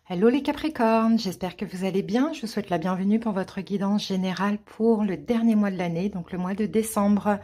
Hello les Capricornes, j'espère que vous allez bien. Je vous souhaite la bienvenue pour votre guidance générale pour le dernier mois de l'année, donc le mois de décembre.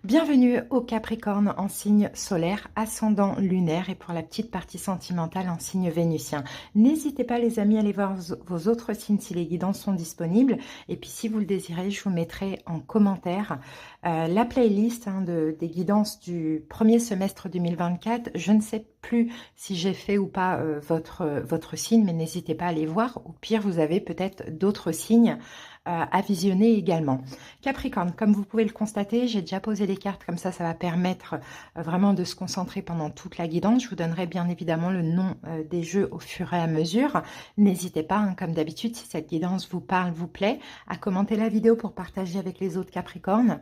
Bienvenue aux Capricornes en signe solaire, ascendant lunaire et pour la petite partie sentimentale en signe vénusien. N'hésitez pas les amis à aller voir vos autres signes si les guidances sont disponibles. Et puis si vous le désirez, je vous mettrai en commentaire la playlist des guidances du premier semestre 2024. Je ne sais plus si j'ai fait ou pas votre signe, mais n'hésitez pas à aller voir. Au pire, vous avez peut-être d'autres signes à visionner également. Capricorne, comme vous pouvez le constater, j'ai déjà posé les cartes, comme ça va permettre vraiment de se concentrer pendant toute la guidance. Je vous donnerai bien évidemment le nom des jeux au fur et à mesure. N'hésitez pas, comme d'habitude, si cette guidance vous parle, vous plaît, à commenter la vidéo pour partager avec les autres Capricornes,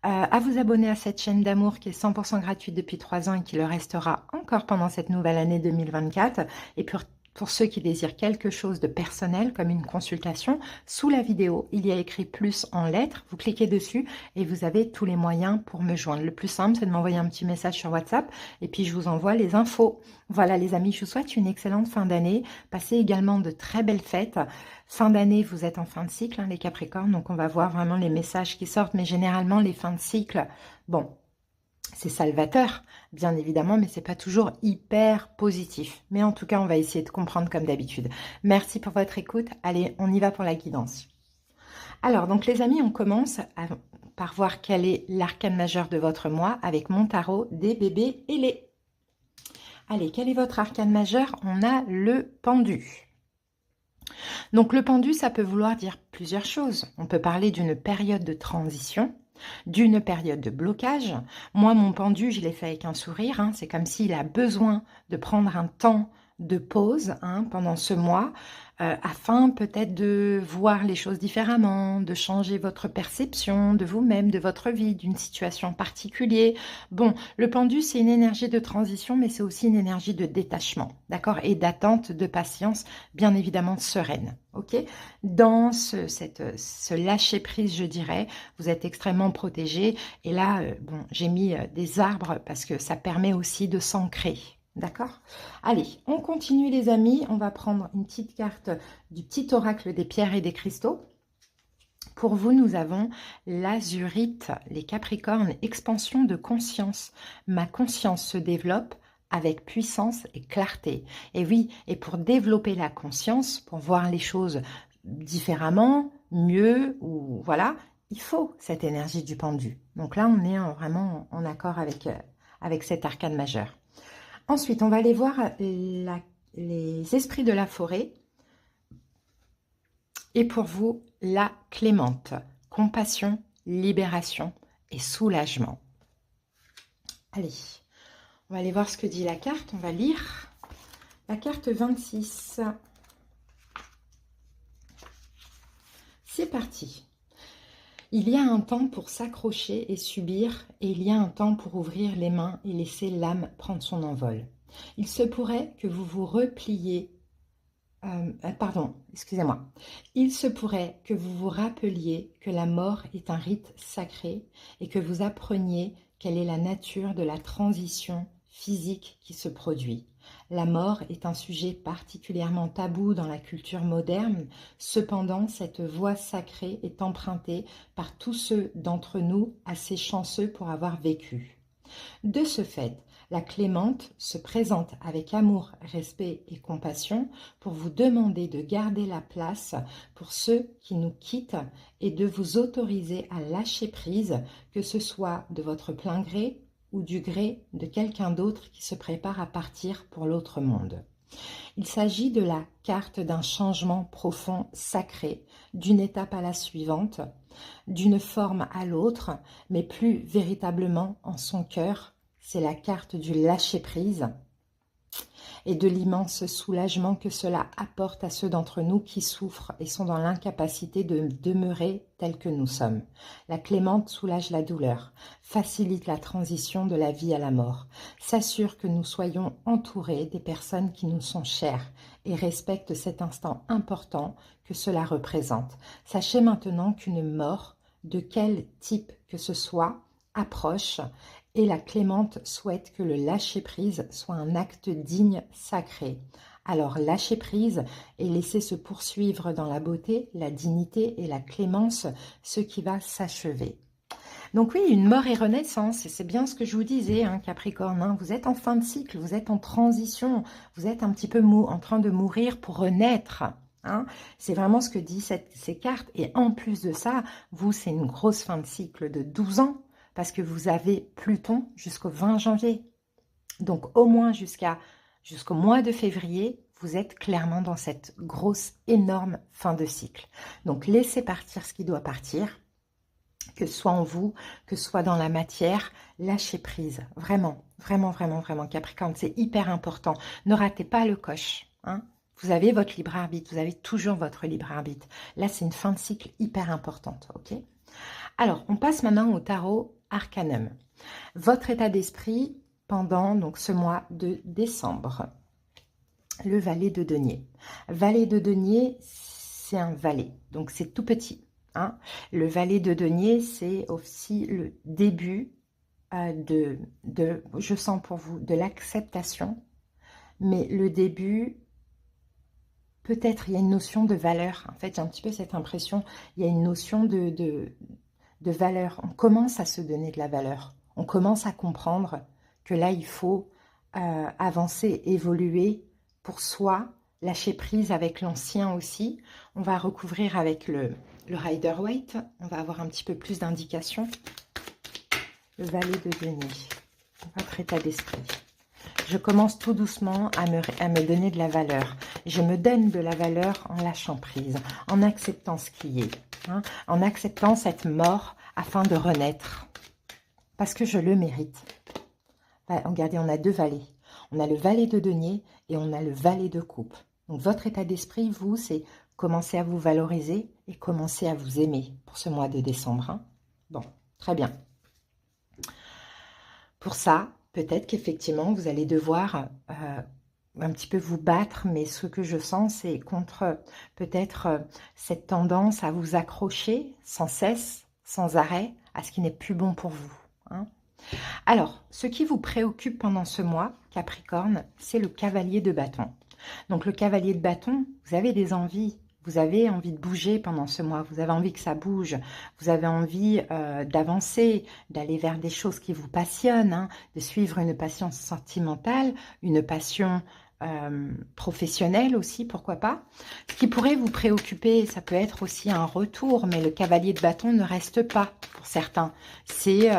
à vous abonner à cette chaîne d'amour qui est 100% gratuite depuis 3 ans et qui le restera encore pendant cette nouvelle année 2024. Et pour ceux qui désirent quelque chose de personnel, comme une consultation, sous la vidéo, il y a écrit plus en lettres. Vous cliquez dessus et vous avez tous les moyens pour me joindre. Le plus simple, c'est de m'envoyer un petit message sur WhatsApp et puis je vous envoie les infos. Voilà les amis, je vous souhaite une excellente fin d'année. Passez également de très belles fêtes. Fin d'année, vous êtes en fin de cycle, les Capricornes, donc on va voir vraiment les messages qui sortent. Mais généralement, les fins de cycle, bon, c'est salvateur, bien évidemment, mais c'est pas toujours hyper positif. Mais en tout cas, on va essayer de comprendre comme d'habitude. Merci pour votre écoute. Allez, on y va pour la guidance. Alors, donc les amis, on commence par voir quel est l'arcane majeur de votre mois avec mon tarot des bébés ailés. Allez, quel est votre arcane majeur? On a le pendu. Donc le pendu, ça peut vouloir dire plusieurs choses. On peut parler d'une période de transition, d'une période de blocage. Moi, mon pendu, je l'ai fait avec un sourire. C'est comme s'il a besoin de prendre un temps de pause pendant ce mois, afin peut-être de voir les choses différemment, de changer votre perception de vous-même, de votre vie, d'une situation particulière. Bon, le pendu, c'est une énergie de transition, mais c'est aussi une énergie de détachement, d'accord? Et d'attente, de patience, bien évidemment sereine, ok? Dans ce lâcher-prise, je dirais, vous êtes extrêmement protégé. Et là, bon, j'ai mis des arbres parce que ça permet aussi de s'ancrer. D'accord? Allez, on continue les amis. On va prendre une petite carte du petit oracle des pierres et des cristaux. Pour vous, nous avons l'azurite, les Capricornes, expansion de conscience. Ma conscience se développe avec puissance et clarté. Et oui, et pour développer la conscience, pour voir les choses différemment, mieux, ou voilà, il faut cette énergie du pendu. Donc là, on est vraiment en accord avec cet arcane majeur. Ensuite, on va aller voir les esprits de la forêt. Et pour vous, la clémente, compassion, libération et soulagement. Allez, on va aller voir ce que dit la carte. On va lire la carte 26. C'est parti. Il y a un temps pour s'accrocher et subir, et il y a un temps pour ouvrir les mains et laisser l'âme prendre son envol. Il se pourrait que vous vous repliiez, excusez-moi. Il se pourrait que vous vous rappeliez que la mort est un rite sacré et que vous appreniez quelle est la nature de la transition physique qui se produit. La mort est un sujet particulièrement tabou dans la culture moderne. Cependant, cette voie sacrée est empruntée par tous ceux d'entre nous assez chanceux pour avoir vécu. De ce fait, la clémente se présente avec amour, respect et compassion pour vous demander de garder la place pour ceux qui nous quittent et de vous autoriser à lâcher prise, que ce soit de votre plein gré ou du gré de quelqu'un d'autre qui se prépare à partir pour l'autre monde. Il s'agit de la carte d'un changement profond sacré, d'une étape à la suivante, d'une forme à l'autre, mais plus véritablement en son cœur. C'est la carte du lâcher-prise et de l'immense soulagement que cela apporte à ceux d'entre nous qui souffrent et sont dans l'incapacité de demeurer tels que nous sommes. La clémente soulage la douleur, facilite la transition de la vie à la mort, s'assure que nous soyons entourés des personnes qui nous sont chères et respecte cet instant important que cela représente. Sachez maintenant qu'une mort, de quel type que ce soit, approche Et la clémente souhaite que le lâcher-prise soit un acte digne, sacré. Alors, lâcher prise et laisser se poursuivre dans la beauté, la dignité et la clémence ce qui va s'achever. Donc oui, une mort et renaissance, et c'est bien ce que je vous disais, hein, Capricorne, hein, vous êtes en fin de cycle, vous êtes en transition, vous êtes un petit peu en train de mourir pour renaître. Hein. C'est vraiment ce que disent ces cartes, et en plus de ça, vous, c'est une grosse fin de cycle de 12 ans, parce que vous avez Pluton jusqu'au 20 janvier. Donc au moins jusqu'au mois de février, vous êtes clairement dans cette grosse, énorme fin de cycle. Donc laissez partir ce qui doit partir, que ce soit en vous, que ce soit dans la matière, lâchez prise. Vraiment, vraiment, vraiment, vraiment, Capricorne, c'est hyper important. Ne ratez pas le coche. Hein. Vous avez votre libre arbitre, vous avez toujours votre libre arbitre. Là, c'est une fin de cycle hyper importante. Ok. Alors, on passe maintenant au tarot Arcanum. Votre état d'esprit pendant donc, ce mois de décembre. Le valet de denier. Valet de denier, c'est un valet, donc c'est tout petit. Hein. Le valet de denier, c'est aussi le début je sens pour vous, de l'acceptation, mais le début, peut-être il y a une notion de valeur. En fait, j'ai un petit peu cette impression, il y a une notion de valeur. On commence à se donner de la valeur. On commence à comprendre que là, il faut avancer, évoluer pour soi, lâcher prise avec l'ancien aussi. On va recouvrir avec le Rider-Waite. On va avoir un petit peu plus d'indications. Le valet de denier. Votre état d'esprit. Je commence tout doucement à me donner de la valeur. Je me donne de la valeur en lâchant prise, en acceptant ce qui est. Hein, en acceptant cette mort afin de renaître. Parce que je le mérite. Regardez, on a deux valets. On a le valet de denier et on a le valet de coupe. Donc votre état d'esprit, vous, c'est commencer à vous valoriser et commencer à vous aimer pour ce mois de décembre. Hein. Bon, très bien. Pour ça, peut-être qu'effectivement, vous allez devoir un petit peu vous battre, mais ce que je sens, c'est contre peut-être cette tendance à vous accrocher sans cesse, sans arrêt, à ce qui n'est plus bon pour vous. Hein. Alors, ce qui vous préoccupe pendant ce mois, Capricorne, c'est le cavalier de bâton. Donc, le cavalier de bâton, vous avez des envies. Vous avez envie de bouger pendant ce mois. Vous avez envie que ça bouge. Vous avez envie d'avancer, d'aller vers des choses qui vous passionnent, hein, de suivre une passion sentimentale, une passion professionnelle aussi, pourquoi pas. Ce qui pourrait vous préoccuper, ça peut être aussi un retour, mais le cavalier de bâton ne reste pas pour certains. C'est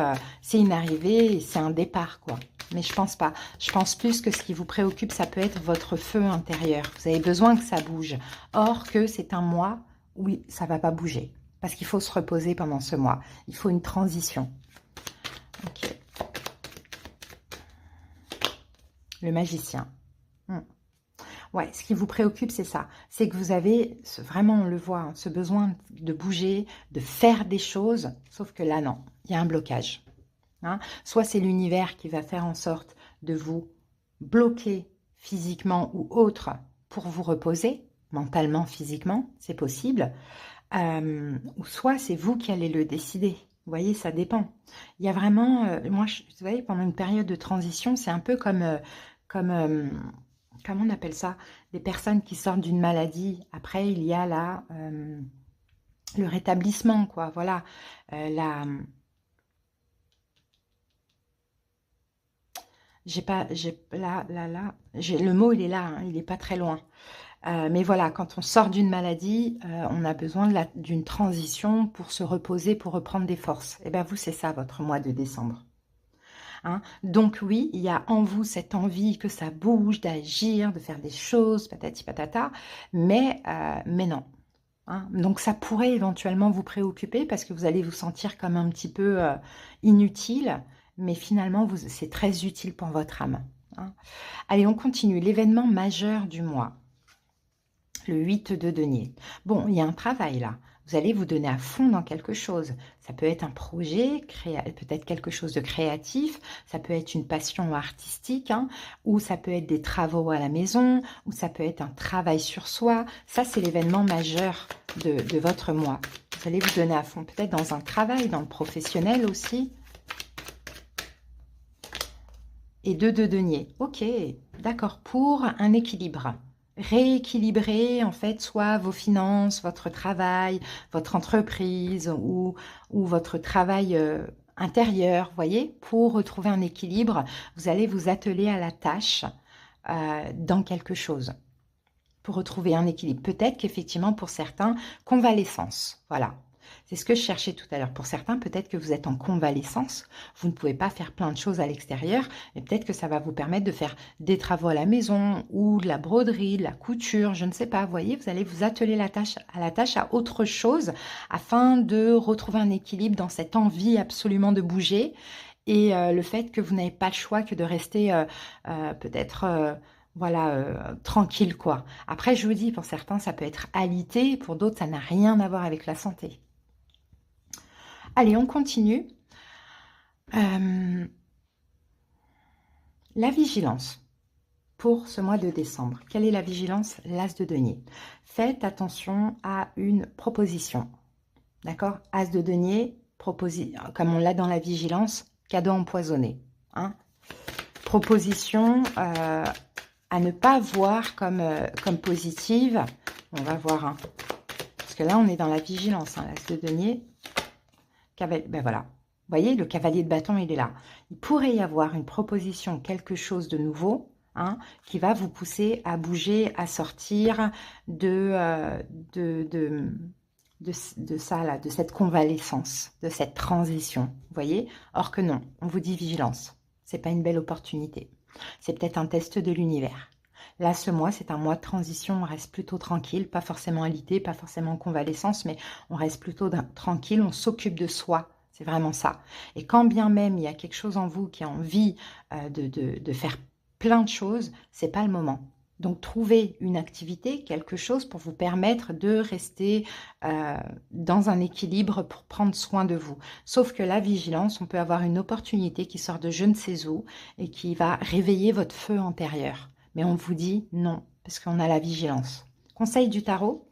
une arrivée, c'est un départ, quoi. Mais je pense pas. Je pense plus que ce qui vous préoccupe, ça peut être votre feu intérieur. Vous avez besoin que ça bouge. Or que c'est un mois où ça va pas bouger. Parce qu'il faut se reposer pendant ce mois. Il faut une transition. Ok. Le magicien. Ouais, ce qui vous préoccupe, c'est ça. C'est que vous avez, vraiment on le voit, hein, ce besoin de bouger, de faire des choses. Sauf que là, non. Il y a un blocage. Hein. Soit c'est l'univers qui va faire en sorte de vous bloquer physiquement ou autre pour vous reposer, mentalement, physiquement, c'est possible. Ou soit c'est vous qui allez le décider. Vous voyez, ça dépend. Il y a vraiment, moi, vous voyez, pendant une période de transition, c'est un peu comme comment on appelle ça? Des personnes qui sortent d'une maladie. Après, il y a là le rétablissement, quoi. Voilà, le mot il est là, hein, il n'est pas très loin. Mais voilà, quand on sort d'une maladie, on a besoin d'une transition pour se reposer, pour reprendre des forces. Et bien vous, c'est ça votre mois de décembre. Hein. Donc oui, il y a en vous cette envie que ça bouge, d'agir, de faire des choses, patati patata, mais non. Hein. Donc ça pourrait éventuellement vous préoccuper parce que vous allez vous sentir comme un petit peu inutile, mais finalement c'est très utile pour votre âme. Hein. Allez, on continue. L'événement majeur du mois, le 8 de denier. Bon, il y a un travail là. Vous allez vous donner à fond dans quelque chose. Ça peut être un projet, peut-être quelque chose de créatif, ça peut être une passion artistique, hein, ou ça peut être des travaux à la maison, ou ça peut être un travail sur soi. Ça, c'est l'événement majeur de votre mois. Vous allez vous donner à fond, peut-être dans un travail, dans le professionnel aussi. et 2 de denier. Ok, d'accord, pour un équilibre. Rééquilibrer en fait soit vos finances, votre travail, votre entreprise ou votre travail intérieur, voyez, pour retrouver un équilibre, vous allez vous atteler à la tâche dans quelque chose pour retrouver un équilibre. Peut-être qu'effectivement pour certains, convalescence, voilà. C'est ce que je cherchais tout à l'heure. Pour certains, peut-être que vous êtes en convalescence, vous ne pouvez pas faire plein de choses à l'extérieur, mais peut-être que ça va vous permettre de faire des travaux à la maison ou de la broderie, de la couture, je ne sais pas. Vous voyez, vous allez vous atteler à la tâche à autre chose afin de retrouver un équilibre dans cette envie absolument de bouger et le fait que vous n'avez pas le choix que de rester peut-être voilà, tranquille quoi. Après, je vous dis, pour certains, ça peut être alité, pour d'autres, ça n'a rien à voir avec la santé. Allez, on continue. La vigilance pour ce mois de décembre. Quelle est la vigilance? L'as de denier. Faites attention à une proposition. D'accord? As de denier, comme on l'a dans la vigilance, cadeau empoisonné. Hein? Proposition à ne pas voir comme positive. On va voir. Hein. Parce que là, on est dans la vigilance. Hein, l'as de denier. Ben voilà. Vous voyez, le cavalier de bâton, il est là. Il pourrait y avoir une proposition, quelque chose de nouveau, hein, qui va vous pousser à bouger, à sortir de ça, là, de cette convalescence, de cette transition. Vous voyez? Or que non, on vous dit vigilance. C'est pas une belle opportunité. C'est peut-être un test de l'univers. Là, ce mois, c'est un mois de transition, on reste plutôt tranquille, pas forcément alité, pas forcément en convalescence, mais on reste plutôt tranquille, on s'occupe de soi, c'est vraiment ça. Et quand bien même il y a quelque chose en vous qui a envie de faire plein de choses, c'est pas le moment. Donc, trouvez une activité, quelque chose pour vous permettre de rester dans un équilibre pour prendre soin de vous. Sauf que la vigilance, on peut avoir une opportunité qui sort de je ne sais où et qui va réveiller votre feu intérieur. Mais on vous dit non, parce qu'on a la vigilance. Conseil du tarot,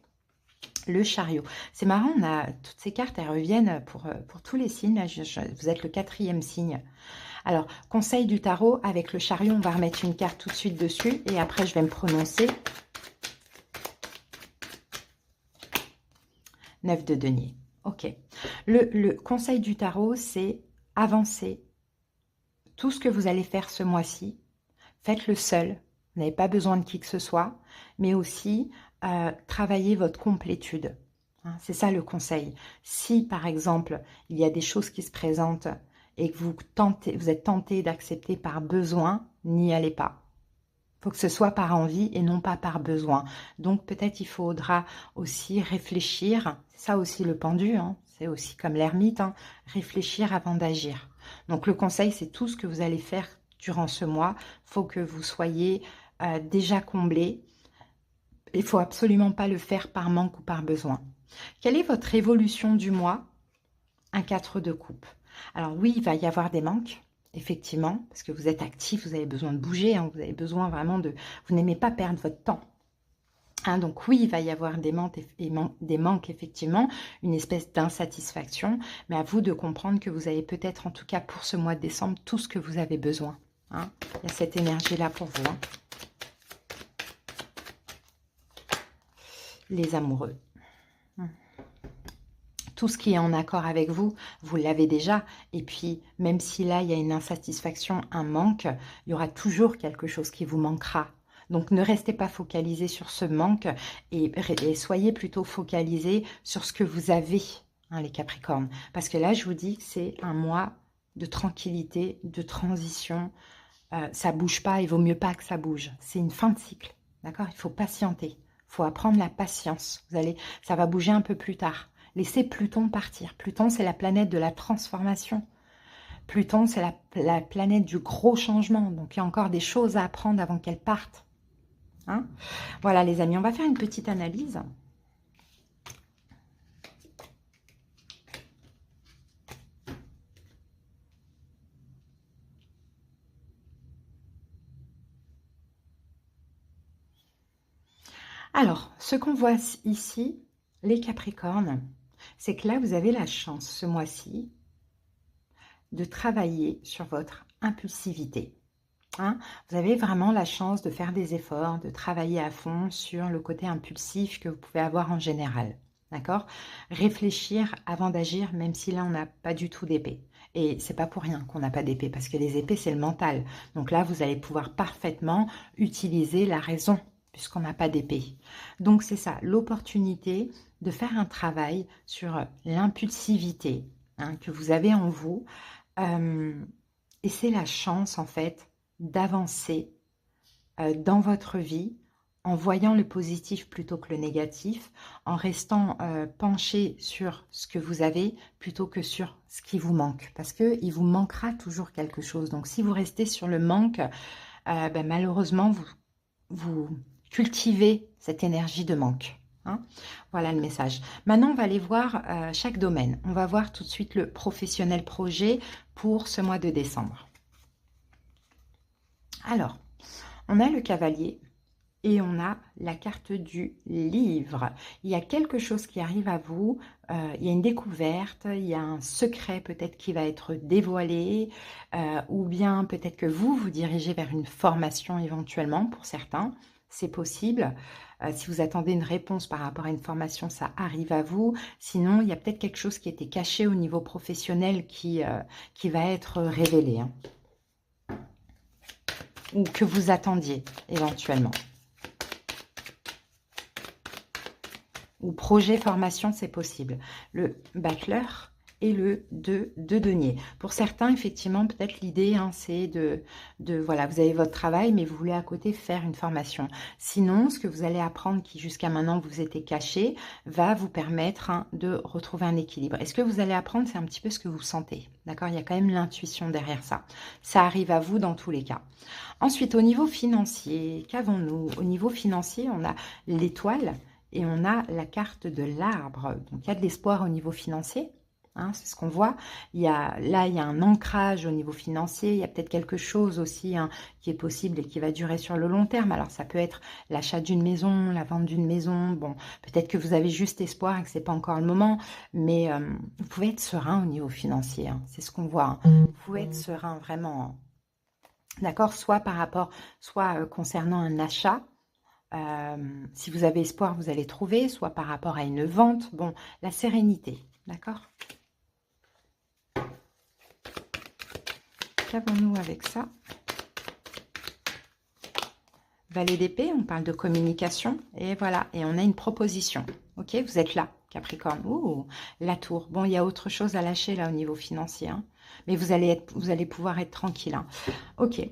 le chariot. C'est marrant, on a toutes ces cartes, elles reviennent pour tous les signes. Là, vous êtes le 4e signe. Alors, conseil du tarot, avec le chariot, on va remettre une carte tout de suite dessus. Et après, je vais me prononcer. 9 de denier. Ok. Le conseil du tarot, c'est avancer. Tout ce que vous allez faire ce mois-ci, faites-le seul. Vous n'avez pas besoin de qui que ce soit, mais aussi travailler votre complétude. Hein, c'est ça le conseil. Si, par exemple, il y a des choses qui se présentent et que vous êtes tenté d'accepter par besoin, n'y allez pas. Il faut que ce soit par envie et non pas par besoin. Donc, peut-être il faudra aussi réfléchir. C'est ça aussi le pendu, hein, c'est aussi comme l'ermite, hein, réfléchir avant d'agir. Donc, le conseil, c'est tout ce que vous allez faire durant ce mois. Il faut que vous soyez déjà comblé. Il ne faut absolument pas le faire par manque ou par besoin. Quelle est votre évolution du mois? Un 4 de coupe. Alors oui, il va y avoir des manques, effectivement, parce que vous êtes actif, vous avez besoin de bouger, hein, vous avez besoin vraiment de... Vous n'aimez pas perdre votre temps. Hein, donc oui, il va y avoir des manques, effectivement, une espèce d'insatisfaction, mais à vous de comprendre que vous avez peut-être, en tout cas pour ce mois de décembre, tout ce que vous avez besoin. Hein. Il y a cette énergie-là pour vous. Hein. Les amoureux. Tout ce qui est en accord avec vous, vous l'avez déjà. Et puis, même si là, il y a une insatisfaction, un manque, il y aura toujours quelque chose qui vous manquera. Donc, ne restez pas focalisé sur ce manque et soyez plutôt focalisé sur ce que vous avez, hein, les Capricornes. Parce que là, je vous dis que c'est un mois de tranquillité, de transition. Ça bouge pas, il vaut mieux pas que ça bouge. C'est une fin de cycle, d'accord? Il faut patienter. Il faut apprendre la patience. Ça va bouger un peu plus tard. Laissez Pluton partir. Pluton, c'est la planète de la transformation. Pluton, c'est la planète du gros changement. Donc, il y a encore des choses à apprendre avant qu'elle parte. Hein? Voilà, les amis, on va faire une petite analyse. Alors, ce qu'on voit ici, les Capricornes, c'est que là, vous avez la chance, ce mois-ci, de travailler sur votre impulsivité. hein. Vous avez vraiment la chance de faire des efforts, de travailler à fond sur le côté impulsif que vous pouvez avoir en général. D'accord? Réfléchir avant d'agir, même si là, on n'a pas du tout d'épée. Et c'est pas pour rien qu'on n'a pas d'épée, parce que les épées, c'est le mental. Donc là, vous allez pouvoir parfaitement utiliser la raison, puisqu'on n'a pas d'épée. Donc c'est ça, l'opportunité de faire un travail sur l'impulsivité, hein, que vous avez en vous. Euh, et c'est la chance, en fait, d'avancer dans votre vie en voyant le positif plutôt que le négatif, en restant penché sur ce que vous avez plutôt que sur ce qui vous manque. Parce qu'il vous manquera toujours quelque chose. Donc si vous restez sur le manque, ben, malheureusement, vous cultivez cette énergie de manque. Hein. Voilà le message. Maintenant, on va aller voir chaque domaine. On va voir tout de suite le professionnel projet pour ce mois de décembre. Alors, on a le cavalier et on a la carte du livre. Il y a quelque chose qui arrive à vous, il y a une découverte, il y a un secret peut-être qui va être dévoilé, ou bien peut-être que vous vous dirigez vers une formation éventuellement pour certains, c'est possible. Si vous attendez une réponse par rapport à une formation, ça arrive à vous. Sinon, il y a peut-être quelque chose qui était caché au niveau professionnel qui va être révélé, hein, ou que vous attendiez éventuellement. Ou projet formation, c'est possible. Le bachelor et le 2 de denier. Pour certains, effectivement, peut-être l'idée, hein, c'est voilà, vous avez votre travail, mais vous voulez à côté faire une formation. Sinon, ce que vous allez apprendre, qui jusqu'à maintenant vous était caché, va vous permettre, hein, de retrouver un équilibre. Et ce que vous allez apprendre, c'est un petit peu ce que vous sentez. D'accord? Il y a quand même l'intuition derrière ça. Ça arrive à vous dans tous les cas. Ensuite, au niveau financier, qu'avons-nous? Au niveau financier, on a l'étoile. Et on a la carte de l'arbre. Donc, il y a de l'espoir au niveau financier. Hein, c'est ce qu'on voit. Là, il y a un ancrage au niveau financier. Il y a peut-être quelque chose aussi, hein, qui est possible et qui va durer sur le long terme. Alors, ça peut être l'achat d'une maison, la vente d'une maison. Bon, peut-être que vous avez juste espoir et que ce n'est pas encore le moment. Mais vous pouvez être serein au niveau financier. Hein, c'est ce qu'on voit. Hein. Vous pouvez être serein, vraiment. D'accord? Soit par rapport, soit concernant un achat. Si vous avez espoir, vous allez trouver, soit par rapport à une vente. Bon, la sérénité, d'accord? Qu'avons-nous avec ça? Valet d'épée, on parle de communication. Et voilà, et on a une proposition. Ok, vous êtes là, Capricorne. Ouh, la tour. Bon, il y a autre chose à lâcher là au niveau financier. Hein. Mais vous allez pouvoir être tranquille. Hein. Ok.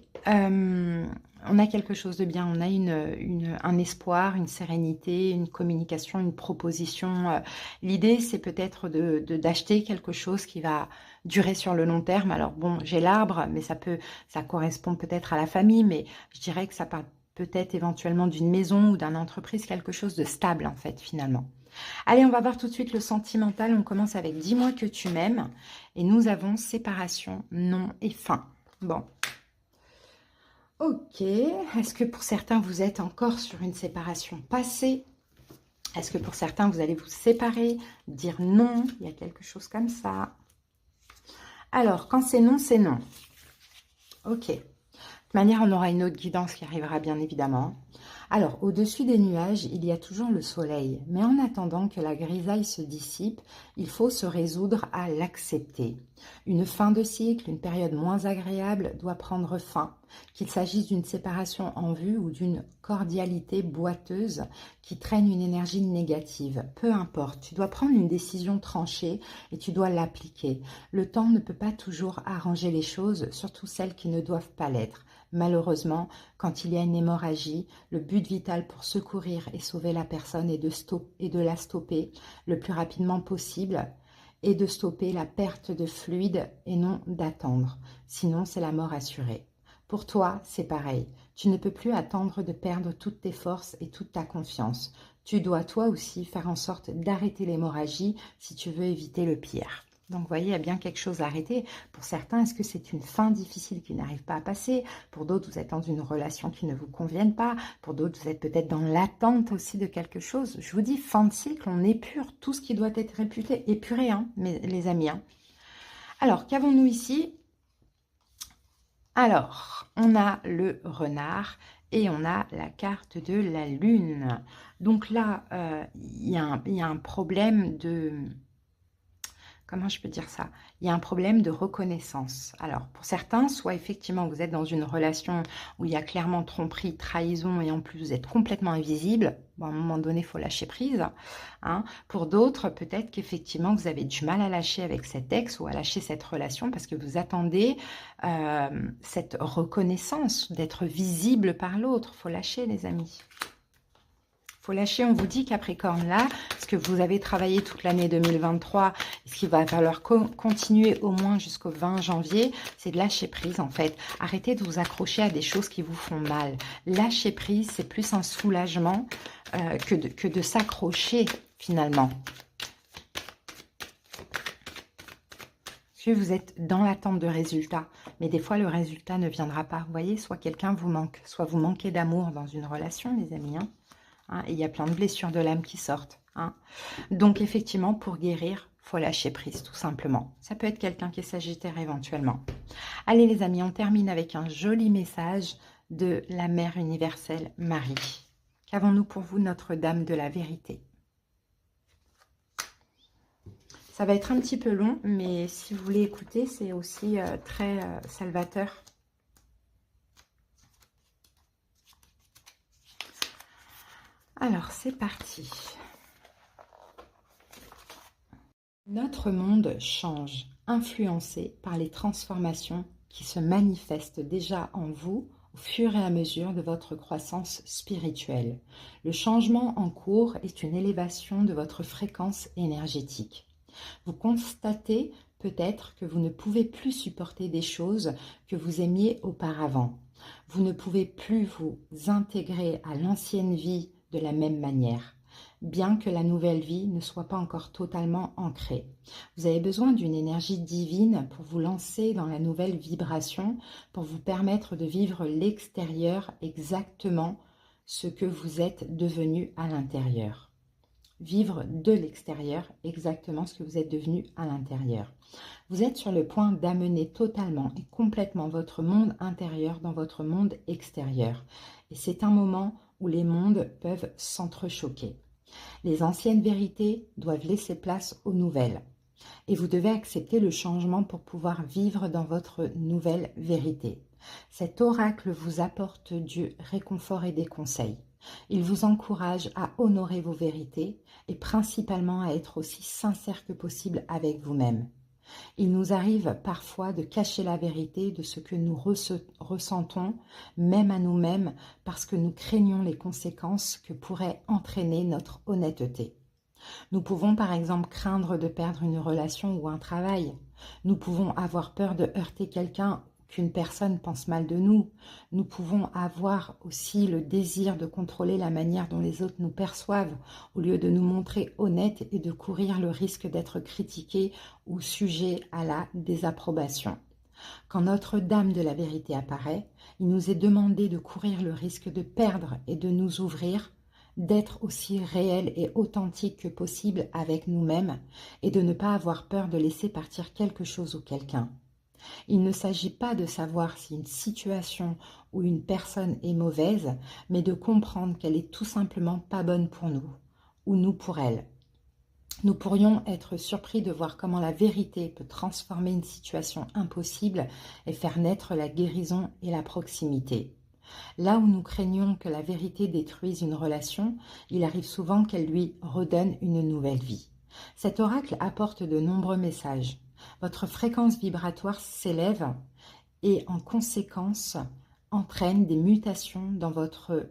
On a quelque chose de bien. On a un espoir, une sérénité, une communication, une proposition. L'idée, c'est peut-être d'acheter quelque chose qui va durer sur le long terme. Alors bon, j'ai l'arbre, mais ça correspond peut-être à la famille, mais je dirais que ça parle peut-être éventuellement d'une maison ou d'une entreprise, quelque chose de stable en fait finalement. Allez, on va voir tout de suite le sentimental. On commence avec « Dis-moi que tu m'aimes » et nous avons séparation, non et fin. Bon. Ok. Est-ce que pour certains, vous êtes encore sur une séparation passée? Est-ce que pour certains, vous allez vous séparer, dire non? Il y a quelque chose comme ça. Alors, quand c'est non, c'est non. Ok. De toute manière, on aura une autre guidance qui arrivera bien évidemment. Alors, au-dessus des nuages, il y a toujours le soleil. Mais en attendant que la grisaille se dissipe, il faut se résoudre à l'accepter. Une fin de cycle, une période moins agréable doit prendre fin. Qu'il s'agisse d'une séparation en vue ou d'une cordialité boiteuse qui traîne une énergie négative. Peu importe, tu dois prendre une décision tranchée et tu dois l'appliquer. Le temps ne peut pas toujours arranger les choses, surtout celles qui ne doivent pas l'être. Malheureusement, quand il y a une hémorragie, le but vital pour secourir et sauver la personne est de la stopper le plus rapidement possible et de stopper la perte de fluide et non d'attendre. Sinon, c'est la mort assurée. Pour toi, c'est pareil. Tu ne peux plus attendre de perdre toutes tes forces et toute ta confiance. Tu dois toi aussi faire en sorte d'arrêter l'hémorragie si tu veux éviter le pire. Donc, vous voyez, il y a bien quelque chose à arrêter. Pour certains, est-ce que c'est une fin difficile qui n'arrive pas à passer? Pour d'autres, vous êtes dans une relation qui ne vous convienne pas. Pour d'autres, vous êtes peut-être dans l'attente aussi de quelque chose. Je vous dis, fin de cycle, on épure tout ce qui doit être réputé, épuré, hein, les amis. Hein. Alors, qu'avons-nous ici? Alors, on a le renard et on a la carte de la lune. Donc là, il y a un problème de... Comment je peux dire ça? Il y a un problème de reconnaissance. Alors, pour certains, soit effectivement vous êtes dans une relation où il y a clairement tromperie, trahison et en plus vous êtes complètement invisible. Bon, à un moment donné, il faut lâcher prise. Hein. Pour d'autres, peut-être qu'effectivement vous avez du mal à lâcher avec cet ex ou à lâcher cette relation parce que vous attendez cette reconnaissance, d'être visible par l'autre. Il faut lâcher, les amis. Faut lâcher, on vous dit Capricorne là, parce que vous avez travaillé toute l'année 2023, ce qu'il va falloir continuer au moins jusqu'au 20 janvier, c'est de lâcher prise en fait. Arrêtez de vous accrocher à des choses qui vous font mal. Lâcher prise, c'est plus un soulagement que de s'accrocher finalement. Parce que vous êtes dans l'attente de résultats, mais des fois le résultat ne viendra pas. Vous voyez, soit quelqu'un vous manque, soit vous manquez d'amour dans une relation, les amis, hein. Hein, et il y a plein de blessures de l'âme qui sortent. Hein. Donc, effectivement, pour guérir, il faut lâcher prise, tout simplement. Ça peut être quelqu'un qui est sagittaire éventuellement. Allez, les amis, on termine avec un joli message de la Mère universelle, Marie. Qu'avons-nous pour vous, Notre-Dame de la Vérité? Ça va être un petit peu long, mais si vous voulez écouter, c'est aussi très salvateur. Alors, c'est parti. Notre monde change, influencé par les transformations qui se manifestent déjà en vous au fur et à mesure de votre croissance spirituelle. Le changement en cours est une élévation de votre fréquence énergétique. Vous constatez peut-être que vous ne pouvez plus supporter des choses que vous aimiez auparavant. Vous ne pouvez plus vous intégrer à l'ancienne vie de la même manière, bien que la nouvelle vie ne soit pas encore totalement ancrée. Vous avez besoin d'une énergie divine pour vous lancer dans la nouvelle vibration, pour vous permettre de vivre l'extérieur exactement ce que vous êtes devenu à l'intérieur. Vivre de l'extérieur exactement ce que vous êtes devenu à l'intérieur. Vous êtes sur le point d'amener totalement et complètement votre monde intérieur dans votre monde extérieur. Et c'est un moment où les mondes peuvent s'entrechoquer. Les anciennes vérités doivent laisser place aux nouvelles. Et vous devez accepter le changement pour pouvoir vivre dans votre nouvelle vérité. Cet oracle vous apporte du réconfort et des conseils. Il vous encourage à honorer vos vérités et principalement à être aussi sincère que possible avec vous-même. Il nous arrive parfois de cacher la vérité de ce que nous ressentons, même à nous-mêmes, parce que nous craignons les conséquences que pourrait entraîner notre honnêteté. Nous pouvons par exemple craindre de perdre une relation ou un travail. Nous pouvons avoir peur de heurter quelqu'un, qu'une personne pense mal de nous. Nous pouvons avoir aussi le désir de contrôler la manière dont les autres nous perçoivent, au lieu de nous montrer honnêtes et de courir le risque d'être critiqués ou sujets à la désapprobation. Quand Notre-Dame de la Vérité apparaît, il nous est demandé de courir le risque de perdre et de nous ouvrir, d'être aussi réel et authentique que possible avec nous-mêmes et de ne pas avoir peur de laisser partir quelque chose ou quelqu'un. Il ne s'agit pas de savoir si une situation ou une personne est mauvaise, mais de comprendre qu'elle est tout simplement pas bonne pour nous, ou nous pour elle. Nous pourrions être surpris de voir comment la vérité peut transformer une situation impossible et faire naître la guérison et la proximité. Là où nous craignons que la vérité détruise une relation, il arrive souvent qu'elle lui redonne une nouvelle vie. Cet oracle apporte de nombreux messages. Votre fréquence vibratoire s'élève et en conséquence entraîne des mutations dans votre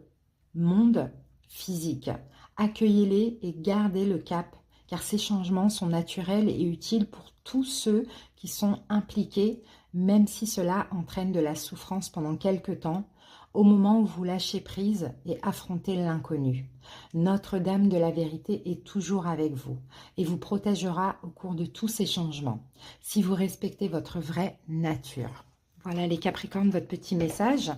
monde physique. Accueillez-les et gardez le cap, car ces changements sont naturels et utiles pour tous ceux qui sont impliqués, même si cela entraîne de la souffrance pendant quelque temps, au moment où vous lâchez prise et affrontez l'inconnu. Notre-Dame de la Vérité est toujours avec vous et vous protégera au cours de tous ces changements, si vous respectez votre vraie nature. Voilà les Capricornes, votre petit message.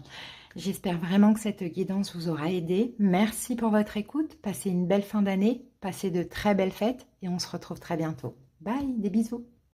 J'espère vraiment que cette guidance vous aura aidé. Merci pour votre écoute. Passez une belle fin d'année, passez de très belles fêtes et on se retrouve très bientôt. Bye, des bisous.